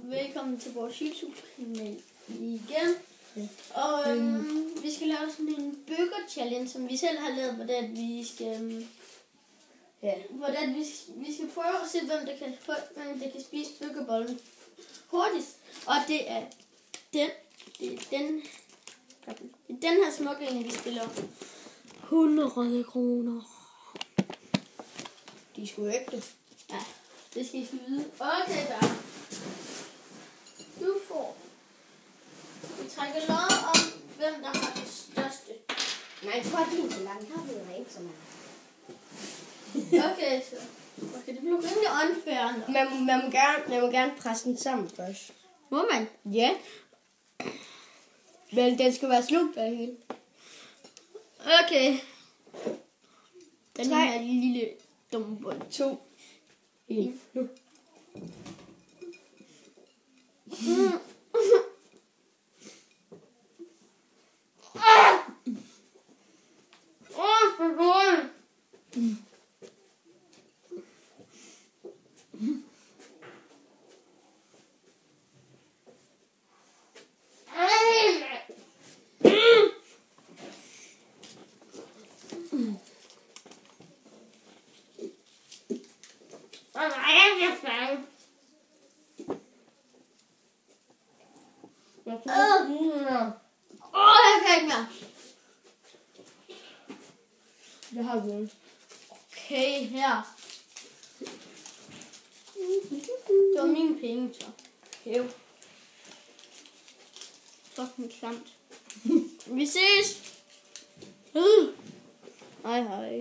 velkommen til vores YouTube-kanal igen. Og vi skal lave sådan en burger challenge, som vi selv har lavet, hvordan vi skal vi skal prøve at se, hvem der kan spise burgerbollen hurtigst. Og det er den her smukke en, vi spiller 100 kroner. De er sgu ægte. Ja, det skal I vide. Okay, der. Du får. Vi trækker lod om, hvem der har det største. Nej, jeg tror, din så langt. Her ved jeg ikke så meget. Okay, så. Okay, det bliver rimelig unfair. Man må gerne presse den sammen først. Må man? Ja. Men den skal være slugt af hele. Okay. Den 3, her lille dumme bold. 2, 1. Nu. Jeg kan ikke mere. Det har vi. Okay, her. Det var mine penge, så. Jo. Fucking klamt. Vi ses. Hej hej.